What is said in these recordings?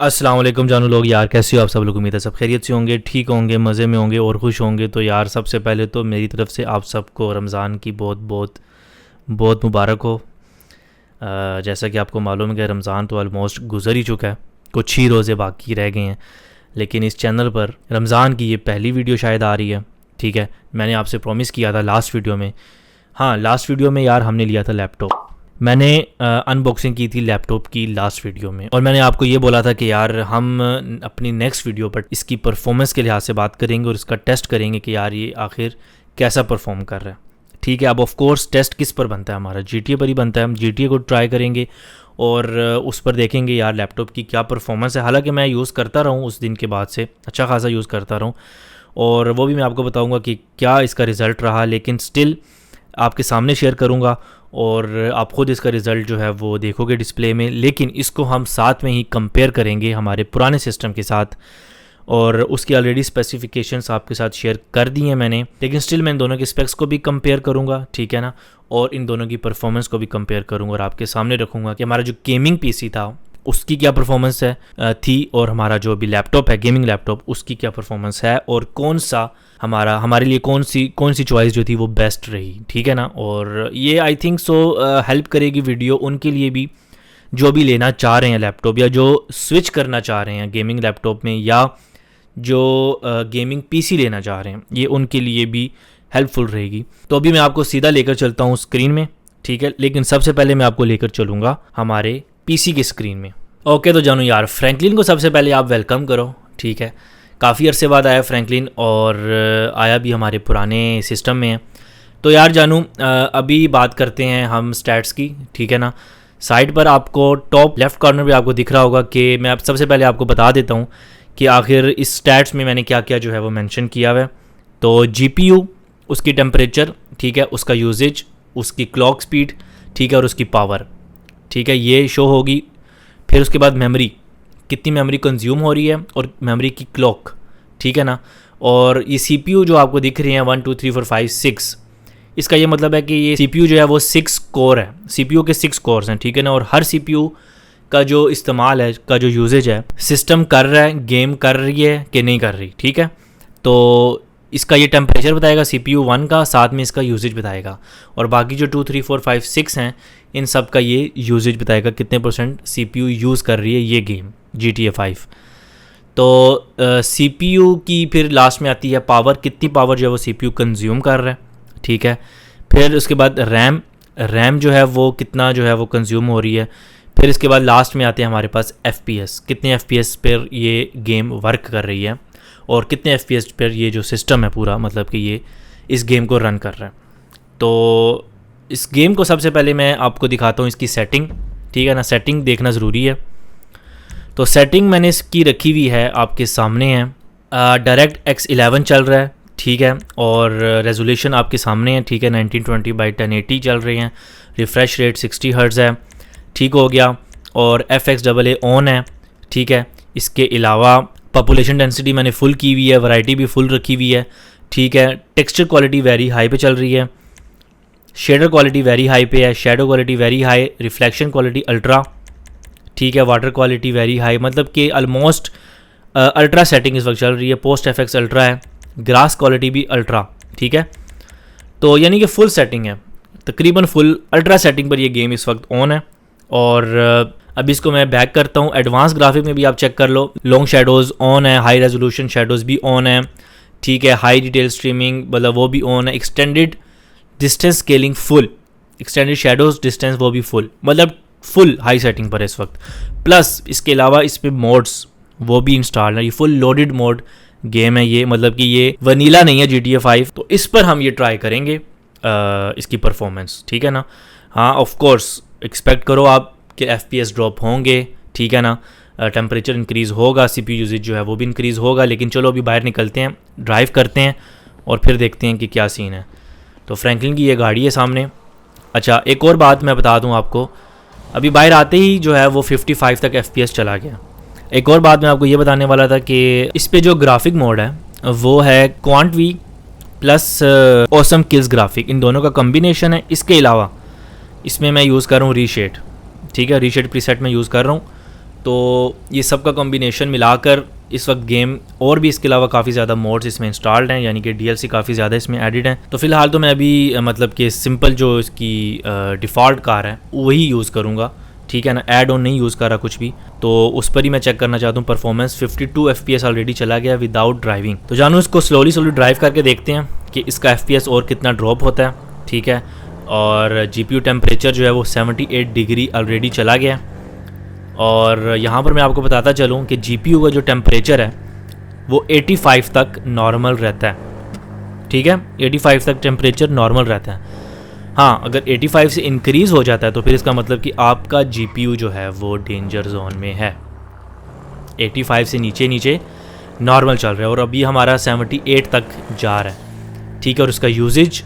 अस्सलाम वालेकुम जानू लोग, यार कैसे हो आप सब लोग। उम्मीद है सब खैरियत से होंगे, ठीक होंगे, मज़े में होंगे और खुश होंगे। तो यार सबसे पहले तो मेरी तरफ से आप सबको रमज़ान की बहुत बहुत बहुत मुबारक हो। जैसा कि आपको मालूम है कि रमज़ान तो ऑलमोस्ट गुजर ही चुका है, कुछ ही रोज़े बाकी रह गए हैं। लेकिन इस चैनल पर रमज़ान की ये पहली वीडियो शायद आ रही है। ठीक है, मैंने आपसे प्रॉमिस किया था लास्ट वीडियो में, हाँ लास्ट वीडियो में यार हमने लिया था लैपटॉप। मैंने अनबॉक्सिंग की थी लैपटॉप की लास्ट वीडियो में, और मैंने आपको ये बोला था कि यार हम अपनी नेक्स्ट वीडियो पर इसकी परफॉर्मेंस के लिहाज से बात करेंगे और इसका टेस्ट करेंगे कि यार ये आखिर कैसा परफॉर्म कर रहा है। ठीक है, अब ऑफ कोर्स टेस्ट किस पर बनता है, हमारा GTA पर ही बनता है। हम GTA को ट्राई करेंगे और उस पर देखेंगे यार लैपटॉप की क्या परफॉर्मेंस है। हालांकि मैं यूज़ करता रहूँ उस दिन के बाद से, अच्छा खासा यूज़ करता रहूँ, और वो भी मैं आपको बताऊँगा कि क्या इसका रिज़ल्ट रहा। लेकिन स्टिल आपके सामने शेयर करूँगा और आप ख़ुद इसका रिज़ल्ट जो है वो देखोगे डिस्प्ले में। लेकिन इसको हम साथ में ही कंपेयर करेंगे हमारे पुराने सिस्टम के साथ, और उसकी ऑलरेडी स्पेसिफिकेशंस आपके साथ शेयर कर दी हैं मैंने। लेकिन स्टिल मैं इन दोनों के स्पेक्स को भी कंपेयर करूँगा, ठीक है ना, और इन दोनों की परफॉर्मेंस को भी कंपेयर करूँगा और आपके सामने रखूँगा कि हमारा जो गेमिंग PC था उसकी क्या परफॉर्मेंस थी, और हमारा जो अभी लैपटॉप है गेमिंग लैपटॉप उसकी क्या परफॉर्मेंस है, और कौन सा हमारे लिए कौन सी चॉइस जो थी वो बेस्ट रही। ठीक है ना, और ये आई थिंक सो हेल्प करेगी वीडियो उनके लिए भी जो भी लेना चाह रहे हैं लैपटॉप, या जो स्विच करना चाह रहे हैं गेमिंग लैपटॉप में, या जो गेमिंग PC लेना चाह रहे हैं, ये उनके लिए भी हेल्पफुल रहेगी। तो अभी मैं आपको सीधा लेकर चलता हूँ स्क्रीन में, ठीक है। लेकिन सबसे पहले मैं आपको लेकर चलूँगा हमारे PC की स्क्रीन में। ओके, तो जानू यार फ्रैंकलिन को सबसे पहले आप वेलकम करो, ठीक है। काफ़ी अरसे बाद आया फ्रैंकलिन, और आया भी हमारे पुराने सिस्टम में है। तो यार जानू अभी बात करते हैं हम स्टैट्स की, ठीक है ना। साइड पर आपको टॉप लेफ़्ट कॉर्नर पे आपको दिख रहा होगा कि मैं सबसे पहले आपको बता देता हूँ कि आखिर इस स्टैट्स में मैंने क्या क्या जो है वो मेंशन किया हुआ है। तो GPU, उसकी टेम्परेचर, ठीक है, उसका यूजेज, उसकी क्लॉक स्पीड, ठीक है, और उसकी पावर, ठीक है, ये शो होगी। फिर उसके बाद मेमोरी, कितनी मेमोरी कंज्यूम हो रही है, और मेमोरी की क्लॉक, ठीक है ना। और ये CPU जो आपको दिख रही है 1 2 3 4 5 6, इसका ये मतलब है कि ये CPU जो है वो 6 कोर है, CPU के 6 कोर्स हैं, ठीक है ना। और हर CPU का जो इस्तेमाल है, का जो यूजेज है, सिस्टम कर रहा है, गेम कर रही है कि नहीं कर रही, ठीक है। तो इसका ये टेम्परेचर बताएगा CPU 1 का, साथ में इसका यूजेज बताएगा, और बाकी जो 2 3 4 5 6 हैं इन सब का ये यूजेज बताएगा कितने % CPU यूज़ कर रही है ये गेम GTA 5। तो CPU की फिर लास्ट में आती है पावर, कितनी पावर जो है वो CPU कंज्यूम कर रहा है, ठीक है। फिर उसके बाद रैम जो है वो कितना जो है वो कंज्यूम हो रही है। फिर इसके बाद लास्ट में आते हैं हमारे पास FPS, कितने FPS पर ये गेम वर्क कर रही है, और कितने FPS पर ये जो सिस्टम है पूरा, मतलब कि ये इस गेम को रन कर रहा है। तो इस गेम को सबसे पहले मैं आपको दिखाता हूँ इसकी सेटिंग, ठीक है ना। सेटिंग देखना ज़रूरी है। तो सेटिंग मैंने इसकी रखी हुई है, आपके सामने है। डायरेक्ट X11 चल रहा है, ठीक है, और रेजोल्यूशन आपके सामने है, ठीक है, 1920x1080 चल रहे हैं। रिफ़्रेश रेट 60 हर्ट्ज़ है, ठीक हो गया। और FXAA ऑन है, ठीक है। इसके अलावा पॉपुलेशन डेंसिटी मैंने फुल की हुई है, वैरायटी भी फुल रखी हुई है, ठीक है। टेक्सचर क्वालिटी वेरी हाई पे चल रही है, शेडर क्वालिटी वेरी हाई पे है, shadow quality very high, reflection quality ultra, ठीक है, वाटर क्वालिटी वेरी हाई, मतलब कि ऑलमोस्ट अल्ट्रा सेटिंग इस वक्त चल रही है। पोस्ट FX अल्ट्रा है, ग्रास क्वालिटी भी अल्ट्रा, ठीक है। तो यानी कि फुल सेटिंग है, तकरीबन फुल अल्ट्रा सेटिंग पर ये गेम इस वक्त ऑन है। और अब इसको मैं बैक करता हूँ। एडवांस ग्राफिक में भी आप चेक कर लो, लॉन्ग शेडोज़ ऑन है, हाई रेजोल्यूशन शेडोज़ भी ऑन है, ठीक है, हाई डिटेल स्ट्रीमिंग मतलब वो भी ऑन है, extended distance scaling full, extended shadows distance वो भी फुल, मतलब फुल हाई सेटिंग पर है इस वक्त। प्लस इसके अलावा इस पर मोड्स वो भी इंस्टॉल है, ये फुल लोडेड मोड गेम है ये, मतलब कि ये वनीला नहीं है GTA 5। तो इस पर हम ये ट्राई करेंगे इसकी परफॉर्मेंस, ठीक है ना। हाँ ऑफ कोर्स एक्सपेक्ट करो आप कि FPS ड्रॉप होंगे, ठीक है ना, टेम्परेचर इंक्रीज़ होगा, CPU यूजेज जो है वो भी इंक्रीज़ होगा। लेकिन चलो अभी बाहर निकलते हैं, ड्राइव करते हैं और फिर देखते हैं कि क्या सीन है। तो फ्रैंकलिन की ये गाड़ी है सामने। अच्छा, एक और बात मैं बता दूं आपको, अभी बाहर आते ही जो है वो 55 तक FPS चला गया। एक और बात मैं आपको ये बताने वाला था कि इस पे जो ग्राफिक मोड है वो है quant V plus awesome kills graphic, इन दोनों का कम्बिनेशन है। इसके अलावा इसमें मैं यूज़ कर रहा हूँ रीशेड, ठीक है, रीशेड प्रीसेट में यूज़ कर रहा हूँ। तो ये सब का कॉम्बिनेशन मिलाकर इस वक्त गेम, और भी इसके अलावा काफ़ी ज़्यादा मोड्स इसमें इंस्टॉल्ड हैं, यानी कि DLC काफ़ी ज़्यादा इसमें एडिड हैं। तो फ़िलहाल तो मैं अभी मतलब कि सिंपल जो इसकी डिफ़ॉल्ट कार है वही यूज़ करूँगा, ठीक है ना, ऐड ऑन नहीं यूज़ कर रहा कुछ भी। तो उस पर ही मैं चेक करना चाहता हूँ परफॉर्मेंस। 52 FPS ऑलरेडी चला गया विदाउट ड्राइविंग। तो जानू इसको स्लोली ड्राइव करके देखते हैं कि इसका FPS और कितना ड्रॉप होता है, ठीक है। और GPU टेम्परेचर जो है वो 78 डिग्री ऑलरेडी चला गया। और यहाँ पर मैं आपको बताता चलूँ कि GPU का जो टेम्परेचर है वो 85 तक नॉर्मल रहता है, ठीक है। 85 तक टेम्परेचर नॉर्मल रहता है। हाँ, अगर 85 से इंक्रीज़ हो जाता है तो फिर इसका मतलब कि आपका GPU जो है वो डेंजर जोन में है। 85 से नीचे नॉर्मल चल रहा है और अभी हमारा 78 तक जा रहा है, ठीक है। और उसका यूजेज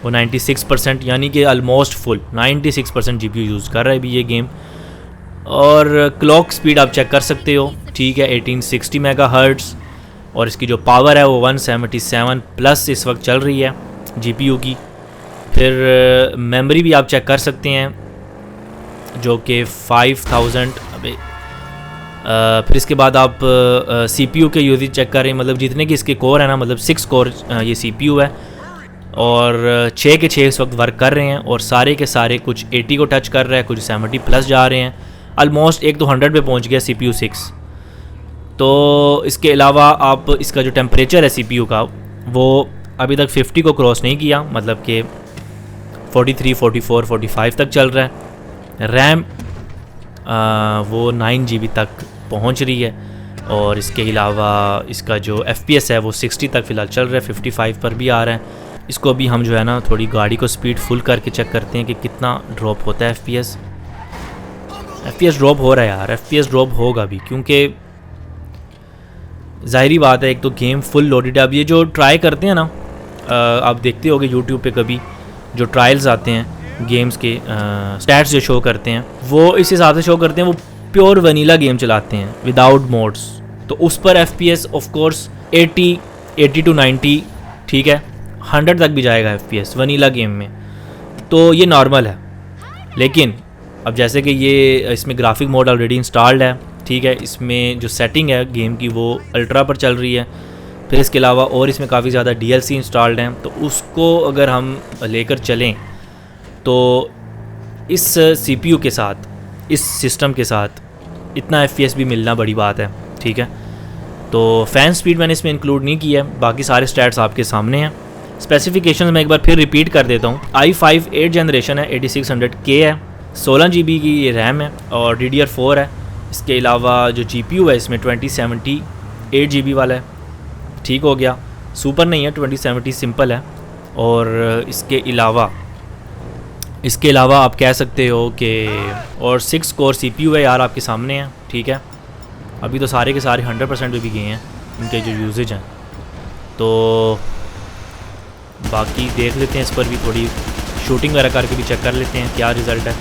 वो 96%, यानी कि ऑलमोस्ट फुल 96% GPU यूज़ कर रहा है अभी ये गेम। और क्लॉक स्पीड आप चेक कर सकते हो, ठीक है, 1860 मेगाहर्ट्ज़। और इसकी जो पावर है वो 177 प्लस इस वक्त चल रही है GPU की। फिर मेमोरी भी आप चेक कर सकते हैं जो कि 5000। फिर इसके बाद आप CPU के यूजेज चेक कर रहे हैं, मतलब जितने की इसके कोर है ना, मतलब 6 कोर ये CPU है और 6 के 6 इस वक्त वर्क कर रहे हैं। और सारे के सारे कुछ 80 को टच कर रहे हैं, कुछ 70 प्लस जा रहे हैं। ऑलमोस्ट एक तो 100 पे पहुंच गया CPU 6। तो इसके अलावा आप इसका जो टेम्परेचर है CPU का वो अभी तक 50 को क्रॉस नहीं किया, मतलब कि 43, 44, 45 तक चल रहा है। रैम वो 9 GB तक पहुंच रही है। और इसके अलावा इसका जो FPS है वो 60 तक फ़िलहाल चल रहा है, 55 पर भी आ रहा है। इसको अभी हम जो है ना थोड़ी गाड़ी को स्पीड फुल करके चेक करते हैं कि कितना ड्रॉप होता है FPS ड्रॉप हो रहा है यार, FPS ड्रॉप होगा भी, क्योंकि ज़ाहिरी बात है, एक तो गेम फुल लोडेड है। अब ये जो ट्राई करते हैं ना, आप देखते होगे यूट्यूब पे कभी जो ट्रायल्स आते हैं गेम्स के, स्टैट्स जो शो करते हैं वो इस हिसाब से शो करते हैं, वो प्योर वनीला गेम चलाते हैं विदाउट मोड्स। तो उस पर FPS ऑफ कोर्स 80 to 90, ठीक है, 100 तक भी जाएगा FPS वनीला गेम में, तो ये नॉर्मल है। लेकिन अब जैसे कि ये इसमें ग्राफिक मोड ऑलरेडी इंस्टॉल्ड है, ठीक है, इसमें जो सेटिंग है गेम की वो अल्ट्रा पर चल रही है। फिर इसके अलावा और इसमें काफ़ी ज़्यादा DLC इंस्टॉल्ड हैं, तो उसको अगर हम लेकर चलें तो इस CPU के साथ, इस सिस्टम के साथ इतना FPS भी मिलना बड़ी बात है, ठीक है। तो फ़ैन स्पीड मैंने इसमें इंक्लूड नहीं किया है, बाकी सारे स्टैट्स आपके सामने हैं। स्पेसिफिकेशंस मैं एक बार फिर रिपीट कर देता हूँ। i5 8 जनरेशन है, 8600K है, 16 GB की ये रैम है और DDR4 है। इसके अलावा जो GPU है इसमें 2070 8 GB वाला है, ठीक हो गया, सुपर नहीं है, 2070 सिंपल है। और इसके अलावा आप कह सकते हो कि और 6 कोर CPU है यार आपके सामने है, ठीक है। अभी तो सारे के सारे 100% पे भी गए हैं इनके जो यूजेज हैं। तो बाकी देख लेते हैं, इस पर भी थोड़ी शूटिंग वगैरह करके भी चेक कर लेते हैं क्या रिज़ल्ट है।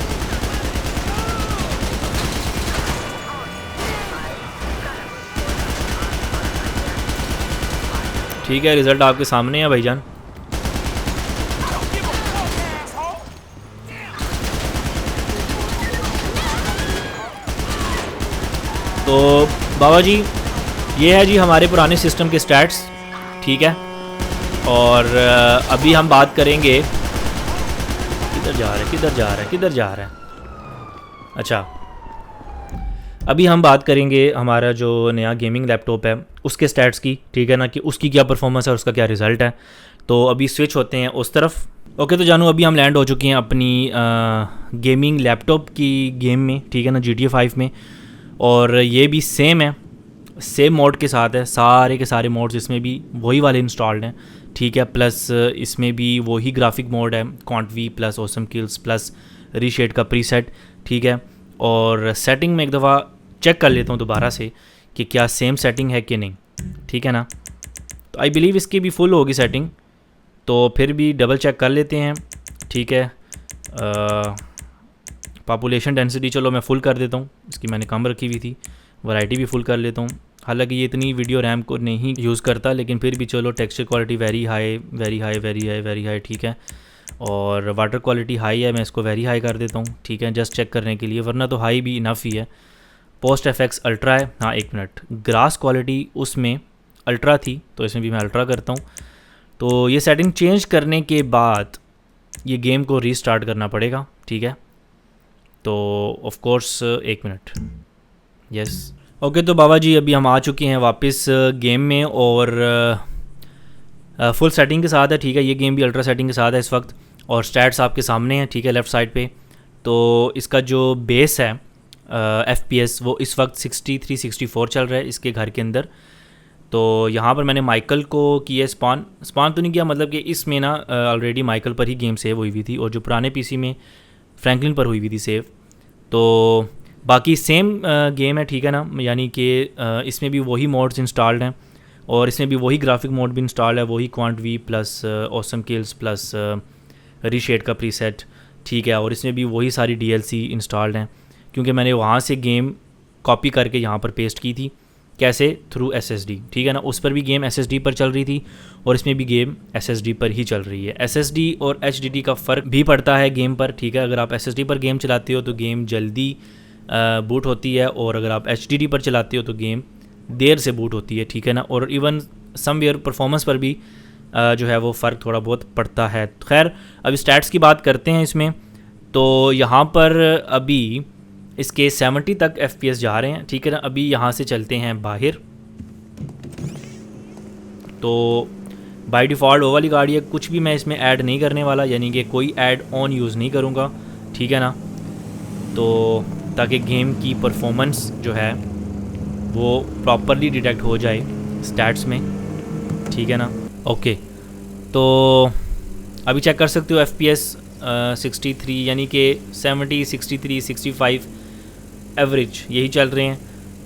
ठीक है, रिज़ल्ट आपके सामने है भाईजान। तो बाबा जी ये है जी हमारे पुराने सिस्टम के स्टैट्स, ठीक है। और अभी हम बात करेंगे, किधर जा रहा है। अच्छा, अभी हम बात करेंगे हमारा जो नया गेमिंग लैपटॉप है उसके स्टैट्स की, ठीक है ना, कि उसकी क्या परफॉर्मेंस है, उसका क्या रिज़ल्ट है। तो अभी स्विच होते हैं उस तरफ। ओके, तो जानू अभी हम लैंड हो चुके हैं अपनी गेमिंग लैपटॉप की गेम में, ठीक है ना, GTA 5 में। और ये भी सेम है, सेम मोड के साथ है, सारे के सारे मोड्स इसमें भी वही वाले इंस्टॉल्ड हैं, ठीक है। प्लस इसमें भी वही ग्राफिक मोड है, quant V plus awesome kills plus reshade का प्रीसेट, ठीक है। और सेटिंग में एक दफ़ा चेक कर लेता हूँ दोबारा से कि क्या सेम सेटिंग है कि नहीं, ठीक है ना। तो आई बिलीव इसकी भी फुल होगी सेटिंग, तो फिर भी डबल चेक कर लेते हैं, ठीक है। पॉपुलेशन डेंसिटी चलो मैं फ़ुल कर देता हूँ, इसकी मैंने कम रखी हुई थी। वैरायटी भी फुल कर लेता हूँ, हालांकि ये इतनी वीडियो रैम को नहीं यूज़ करता, लेकिन फिर भी चलो। टेक्सचर क्वालिटी वेरी हाई, ठीक है। और वाटर क्वालिटी हाई है, मैं इसको वेरी हाई कर देता हूँ, ठीक है, जस्ट चेक करने के लिए, वरना तो हाई भी इनफ ही है। पोस्ट एफएक्स अल्ट्रा है। हाँ एक मिनट, ग्रास क्वालिटी उसमें अल्ट्रा थी तो इसमें भी मैं अल्ट्रा करता हूँ। तो ये सेटिंग चेंज करने के बाद ये गेम को रीस्टार्ट करना पड़ेगा, ठीक है। तो ऑफ कोर्स एक मिनट, यस ओके। तो बाबा जी अभी हम आ चुके हैं वापस गेम में और फुल सेटिंग के साथ है, ठीक है। ये गेम भी अल्ट्रा सेटिंग के साथ है इस वक्त और स्टैट्स आपके सामने हैं, ठीक है, लेफ़्ट साइड पे। तो इसका जो बेस है FPS वो इस वक्त 63-64 चल रहा है इसके घर के अंदर। तो यहाँ पर मैंने माइकल को किया स्पॉन तो नहीं किया, मतलब कि इसमें ना ऑलरेडी माइकल पर ही गेम सेव हुई हुई थी और जो पुराने पीसी में फ्रैंकलिन पर हुई हुई थी सेव। तो बाकी सेम गेम है, ठीक है ना, यानी कि इसमें भी वही मोड्स इंस्टॉल्ड हैं और इसमें भी वही ग्राफिक मोड भी इंस्टॉल्ड है, वही quant V plus awesome kills plus reshade का प्रीसेट, ठीक है। और इसमें भी वही सारी DLC इंस्टॉल्ड हैं क्योंकि मैंने वहाँ से गेम कॉपी करके यहाँ पर पेस्ट की थी। कैसे? थ्रू SSD, ठीक है ना। उस पर भी गेम SSD पर चल रही थी और इसमें भी गेम SSD पर ही चल रही है। SSD और HDD का फ़र्क भी पड़ता है गेम पर, ठीक है। अगर आप SSD पर गेम चलाते हो तो गेम जल्दी बूट होती है और अगर आप HDD पर चलाते हो तो गेम देर से बूट होती है, ठीक है ना। और इवन समवेयर परफॉर्मेंस पर भी जो है वो फ़र्क थोड़ा बहुत पड़ता है। खैर अभी स्टैट्स की बात करते हैं इसमें। तो यहाँ पर अभी इसके 70 तक FPS जा रहे हैं, ठीक है ना। अभी यहाँ से चलते हैं बाहर। तो बाय डिफ़ॉल्ट वो वाली गाड़ी है, कुछ भी मैं इसमें ऐड नहीं करने वाला, यानी कि कोई ऐड ऑन यूज़ नहीं करूँगा, ठीक है ना। तो ताकि गेम की परफॉर्मेंस जो है वो प्रॉपरली डिटेक्ट हो जाए स्टैट्स में, ठीक है ना। ओके तो अभी चेक कर सकते हो FPS 63 यानी कि 70, 63, 65 एवरेज यही चल रहे हैं,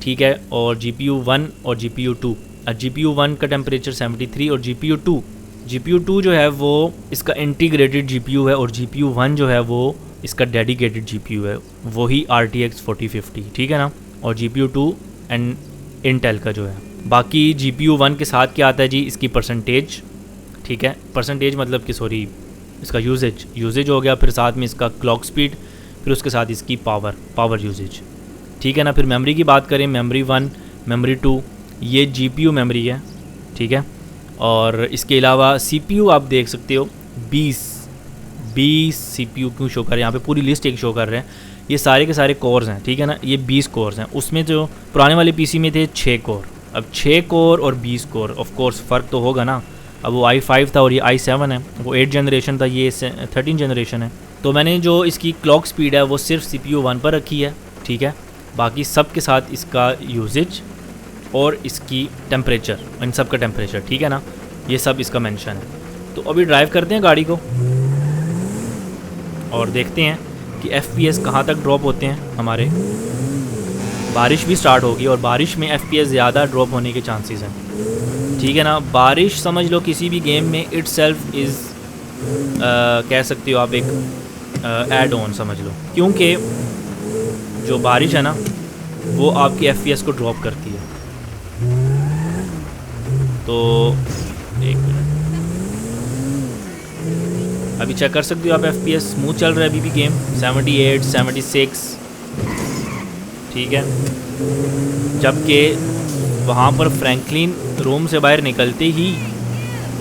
ठीक है। और GPU 1 और GPU 2, GPU 1 का टेम्परेचर 73 और GPU 2 जो है वो इसका इंटीग्रेटेड GPU है और GPU 1 जो है वो इसका डेडिकेटेड GPU है, वही RTX 4050, ठीक है ना। और GPU 2 एंड इंटेल का जो है। बाकी GPU 1 के साथ क्या आता है जी, इसकी परसेंटेज, ठीक है। परसेंटेज मतलब कि सॉरी इसका यूजेज हो गया, फिर साथ में इसका क्लॉक स्पीड, फिर उसके साथ इसकी पावर यूजेज, ठीक है ना। फिर मेमोरी की बात करें, मेमोरी 1, मेमोरी 2, ये GPU मेमोरी है, ठीक है। और इसके अलावा CPU आप देख सकते हो 20 CPU क्यों शो कर रहे हैं यहाँ पे, पूरी लिस्ट एक शो कर रहे हैं। ये सारे के सारे कोर्स हैं, ठीक है ना। ये 20 कोर्स हैं, उसमें जो पुराने वाले PC में थे 6 कोर, अब 6 कोर और 20 कोर, ऑफ कोर्स फ़र्क तो होगा ना। अब वो i5 था और ये i7 है, वो 8 जनरेशन था, ये 13 जनरेशन है। तो मैंने जो इसकी क्लॉक स्पीड है वो सिर्फ CPU 1 पर रखी है, ठीक है। बाकी सब के साथ इसका यूजेज और इसकी टेम्परेचर, इन सब का टेम्परेचर, ठीक है ना, ये सब इसका मेंशन है। तो अभी ड्राइव करते हैं गाड़ी को और देखते हैं कि FPS कहाँ तक ड्रॉप होते हैं हमारे। बारिश भी स्टार्ट होगी और बारिश में FPS ज़्यादा ड्रॉप होने के चांसेस हैं, ठीक है ना। बारिश समझ लो किसी भी गेम में इटसेल्फ इज़ कह सकते हो आप एक ऐड ऑन समझ लो, क्योंकि जो बारिश है ना वो आपकी FPS को ड्रॉप करती है। तो एक मिनट, अभी चेक कर सकते हो आप FPS स्मूथ चल रहा है अभी भी गेम 78, 76, ठीक है। जबकि वहाँ पर फ्रैंकलिन रूम से बाहर निकलते ही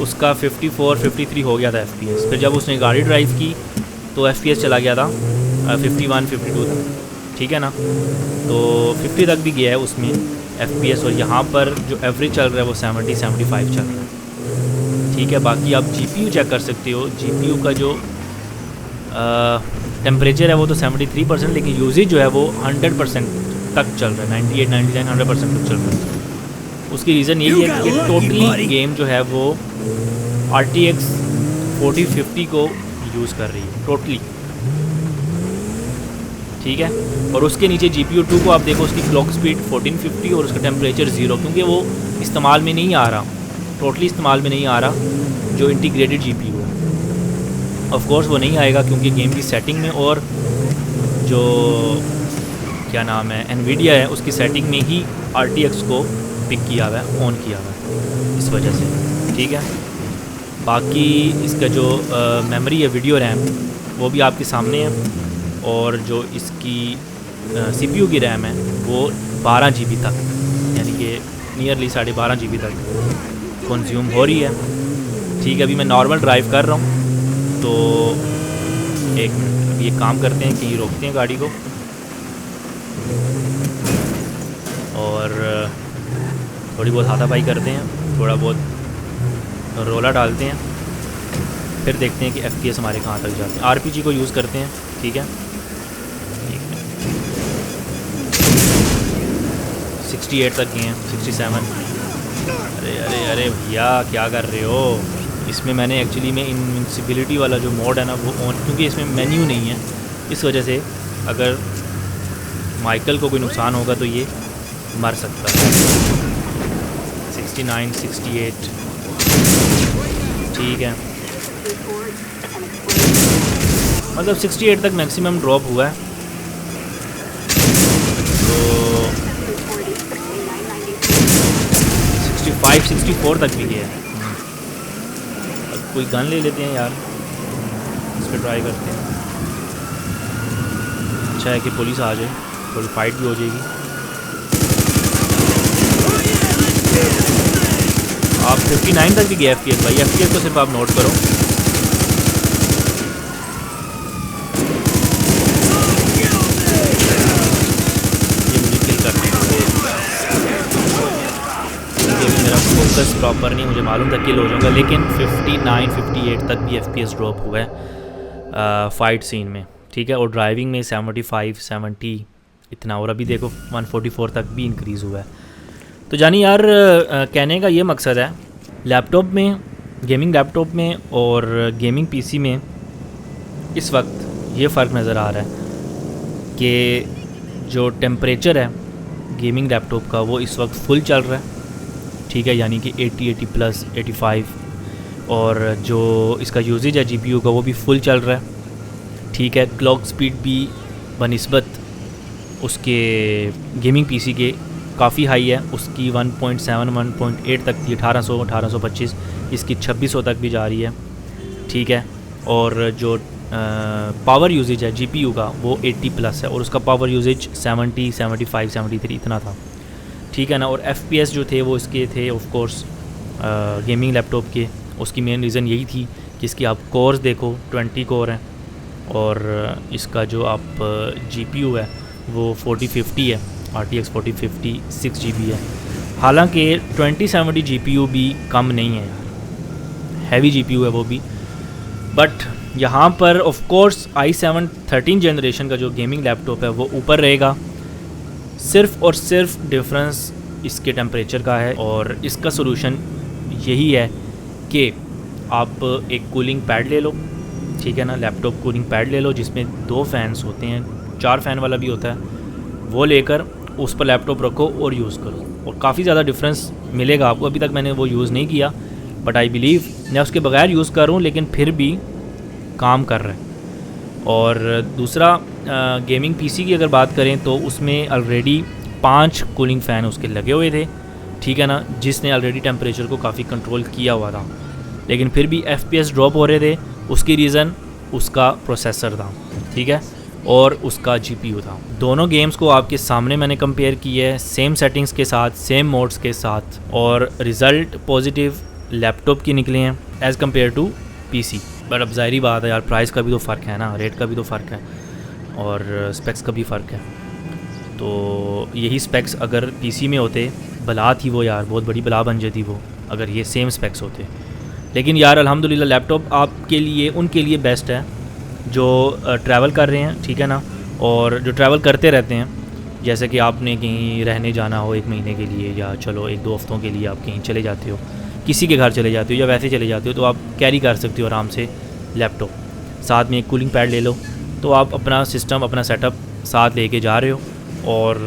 उसका 54, 53 हो गया था FPS। फिर जब उसने गाड़ी ड्राइव की तो FPS चला गया था 51, 52 तक, ठीक है ना। तो 50 तक भी गया है उसमें FPS और यहाँ पर जो एवरेज चल रहा है वो 70, 75 चल रहा है, ठीक है। बाकी आप GPU चेक कर सकते हो, GPU का जो टेम्परेचर है वो तो 73%, लेकिन यूजेज जो है वो 100% तक चल रहा है, 98, 99, 100% तक चल रहा है। उसकी रीज़न यही है कि टोटली गेम जो है वो RTX 4050 को यूज़ कर रही है टोटली, ठीक है। और उसके नीचे GPU 2 को आप देखो, उसकी क्लॉक स्पीड 1450 और उसका टेम्परेचर 0, क्योंकि वो इस्तेमाल में नहीं आ रहा, टोटली इस्तेमाल में नहीं आ रहा जो इंटीग्रेटेड GPU है। ऑफ कोर्स वो नहीं आएगा क्योंकि गेम की सेटिंग में और जो क्या नाम है NVIDIA है उसकी सेटिंग में ही RTX को पिक किया हुआ है, ऑन किया हुआ है इस वजह से, ठीक है। बाकी इसका जो मेमोरी है वीडियो रैम वो भी आपके सामने है और जो इसकी CPU की रैम है वो 12 GB तक, यानी कि नियरली 12.5 GB तक कंज्यूम हो रही है। ठीक है, अभी मैं नॉर्मल ड्राइव कर रहा हूँ, तो एक मिनट अभी एक काम करते हैं कि रोकते हैं गाड़ी को और थोड़ी बहुत हाथापाई करते हैं, थोड़ा बहुत रोला डालते हैं, फिर देखते हैं कि FPS हमारे कहाँ तक जाते हैं। RPG को यूज़ करते हैं, ठीक है। 68 तक गए हैं, 67। अरे अरे अरे भैया क्या कर रहे हो? इसमें मैंने एक्चुअली में इनविंसिबिलिटी वाला जो मोड है ना वो ऑन, क्योंकि इसमें मेन्यू नहीं है, इस वजह से अगर माइकल को कोई नुकसान होगा तो ये मर सकता है। 69, 68 ठीक है, मतलब 68 तक मैक्सिमम ड्रॉप हुआ है। तो 65, 64 तक भी गया है। अब कोई गन ले लेते हैं यार, इस पर ट्राई करते हैं। अच्छा है कि पुलिस आ जाए, थोड़ी फाइट भी हो जाएगी। आप 59 तक भी गए FPS भाई, FPS को सिर्फ आप नोट करो। ये मुझे किल करना है, मेरा फोकस प्रॉपर नहीं, मुझे मालूम था किल हो जाऊंगा, लेकिन 59, 58 तक भी FPS ड्रॉप हुआ है फाइट सीन में, ठीक है। और ड्राइविंग में 75, 70 इतना, और अभी देखो 144 तक भी इंक्रीज़ हुआ है। तो जानी यार कहने का ये मकसद है, लैपटॉप में, गेमिंग लैपटॉप में और गेमिंग PC में इस वक्त ये फ़र्क नज़र आ रहा है कि जो टेम्परेचर है गेमिंग लैपटॉप का वो इस वक्त फुल चल रहा है, ठीक है, यानी कि 80 प्लस 85, और जो इसका यूजेज है GPU का वो भी फुल चल रहा है, ठीक है। क्लॉक स्पीड भी बनिस्बत उसके गेमिंग PC के काफ़ी हाई है, उसकी 1.7, 1.8 तक थी, 1800, 1825, इसकी 2600 तक भी जा रही है, ठीक है। और जो पावर यूजेज है GPU का वो 80 प्लस है, और उसका पावर यूजेज 70, 75, 73 इतना था, ठीक है ना। और FPS जो थे वो इसके थे ऑफ कोर्स गेमिंग लैपटॉप के, उसकी मेन रीज़न यही थी कि इसकी आप कोर्स देखो 20 कोर हैं, और इसका जो आप GPU है वो 4050 है, RTX 4050 6 GB है। हालांकि 2070 GPU भी कम नहीं है यार, हैवी GPU है वो भी, बट यहाँ पर ऑफ कोर्स i7 13 जनरेशन का जो गेमिंग लैपटॉप है वो ऊपर रहेगा। सिर्फ़ और सिर्फ डिफरेंस इसके टेम्परेचर का है, और इसका सलूशन यही है कि आप एक कूलिंग पैड ले लो, ठीक है ना, लैपटॉप कूलिंग पैड ले लो जिसमें 2 फैंस होते हैं, 4 फ़ैन वाला भी होता है, वो लेकर उस पर लैपटॉप रखो और यूज़ करो, और काफ़ी ज़्यादा डिफरेंस मिलेगा आपको। अभी तक मैंने वो यूज़ नहीं किया, बट आई बिलीव मैं उसके बगैर यूज़ कर रहा हूँ, लेकिन फिर भी काम कर रहा है। और दूसरा गेमिंग PC की अगर बात करें तो उसमें ऑलरेडी 5 कूलिंग फ़ैन उसके लगे हुए थे, ठीक है ना, जिसने ऑलरेडी टेम्परेचर को काफ़ी कंट्रोल किया हुआ था, लेकिन फिर भी FPS ड्रॉप हो रहे थे। उसकी रीज़न उसका प्रोसेसर था, ठीक है, और उसका GPU था। दोनों गेम्स को आपके सामने मैंने कंपेयर किया है, सेम सेटिंग्स के साथ, सेम मोड्स के साथ, और रिज़ल्ट पॉजिटिव लैपटॉप के निकले हैं as compare to PC। But अब ज़ाहिरी बात है यार, प्राइस का भी तो फ़र्क है ना, रेट का भी तो फ़र्क है, और स्पेक्स का भी फ़र्क है। तो यही स्पेक्स अगर PC में होते, बला थी वो यार, बहुत बड़ी बला बन जाती वो, अगर ये सेम स्पेक्स होते। लेकिन यार अल्हम्दुलिल्लाह लैपटॉप आपके लिए, उनके लिए बेस्ट है जो ट्रैवल कर रहे हैं, ठीक है ना, और जो ट्रैवल करते रहते हैं, जैसे कि आपने कहीं रहने जाना हो 1 महीने के लिए, या चलो 1-2 हफ्तों के लिए आप कहीं चले जाते हो, किसी के घर चले जाते हो या वैसे चले जाते हो, तो आप कैरी कर सकते हो आराम से लैपटॉप, साथ में एक कूलिंग पैड ले लो, तो आप अपना सिस्टम, अपना सेटअप साथ लेके जा रहे हो। और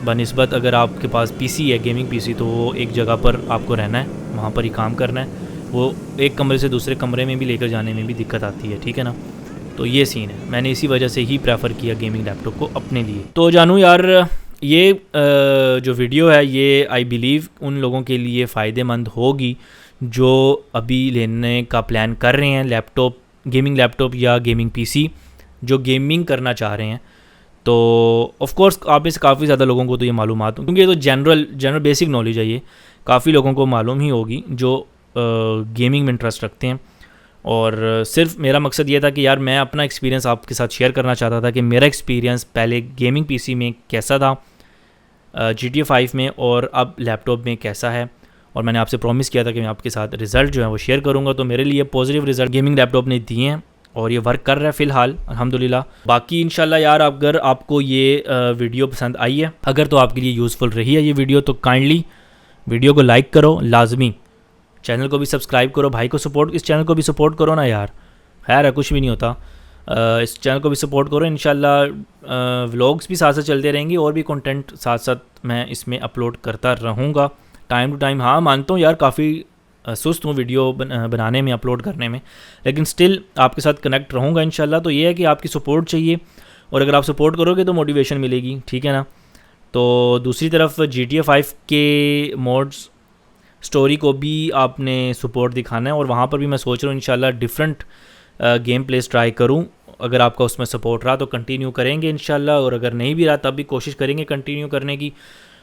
बनिस्बत अगर आपके पास PC है, गेमिंग PC, तो वो एक जगह पर आपको रहना है, वहाँ पर ही काम करना है, वो एक कमरे से दूसरे कमरे में भी लेकर जाने में भी दिक्कत आती है, ठीक है ना। तो ये सीन है, मैंने इसी वजह से ही प्रेफर किया गेमिंग लैपटॉप को अपने लिए। तो जानू यार, ये जो वीडियो है ये आई बिलीव उन लोगों के लिए फ़ायदेमंद होगी जो अभी लेने का प्लान कर रहे हैं लैपटॉप, गेमिंग लैपटॉप या गेमिंग PC, जो गेमिंग करना चाह रहे हैं। तो ऑफ कोर्स आप में से काफ़ी ज़्यादा लोगों को तो ये मालूमात हो, क्योंकि ये तो जनरल बेसिक नॉलेज है, ये काफ़ी लोगों को मालूम ही होगी जो गेमिंग में इंटरेस्ट रखते हैं। और सिर्फ मेरा मकसद ये था कि यार मैं अपना एक्सपीरियंस आपके साथ शेयर करना चाहता था कि मेरा एक्सपीरियंस पहले गेमिंग पीसी में कैसा था, GTA 5 में, और अब लैपटॉप में कैसा है। और मैंने आपसे प्रॉमिस किया था कि मैं आपके साथ रिज़ल्ट जो है वो शेयर करूँगा। तो मेरे लिए पॉजिटिव रिज़ल्ट गेमिंग लैपटॉप ने दिए हैं और ये वर्क कर रहा है फ़िलहाल अल्हम्दुलिल्लाह। बाकी इंशाल्लाह यार अगर आपको ये वीडियो पसंद आई है, अगर तो आपके लिए यूज़फुल रही है ये वीडियो, तो काइंडली वीडियो को लाइक करो लाजमी, चैनल को भी सब्सक्राइब करो, भाई को सपोर्ट, इस चैनल को भी सपोर्ट करो ना यार, खैर है कुछ भी नहीं होता। इस चैनल को भी सपोर्ट करो। इंशाल्लाह व्लॉग्स भी साथ साथ चलते रहेंगे और भी कंटेंट साथ साथ मैं इसमें अपलोड करता रहूँगा टाइम टू टाइम। हाँ मानता हूँ यार काफ़ी सुस्त हूँ वीडियो बनाने में, अपलोड करने में, लेकिन स्टिल आपके साथ कनेक्ट रहूँगा इंशाल्लाह। तो ये है कि आपकी सपोर्ट चाहिए, और अगर आप सपोर्ट करोगे तो मोटिवेशन मिलेगी, ठीक है ना। तो दूसरी तरफ GTA 5 के मोड्स स्टोरी को भी आपने सपोर्ट दिखाना है, और वहाँ पर भी मैं सोच रहा हूँ इंशाल्लाह डिफरेंट गेम प्लेस ट्राई करूँ। अगर आपका उसमें सपोर्ट रहा तो कंटिन्यू करेंगे इंशाल्लाह, और अगर नहीं भी रहा तब भी कोशिश करेंगे कंटिन्यू करने की।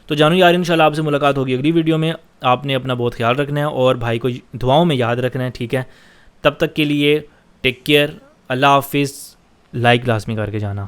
तो जानू यार इंशाल्लाह आपसे मुलाकात होगी अगली वीडियो में। आपने अपना बहुत ख्याल रखना है और भाई को दुआओं में याद रखना है, ठीक है। तब तक के लिए टेक केयर, अल्लाह हाफिज़, लाइक लाजमी करके जाना।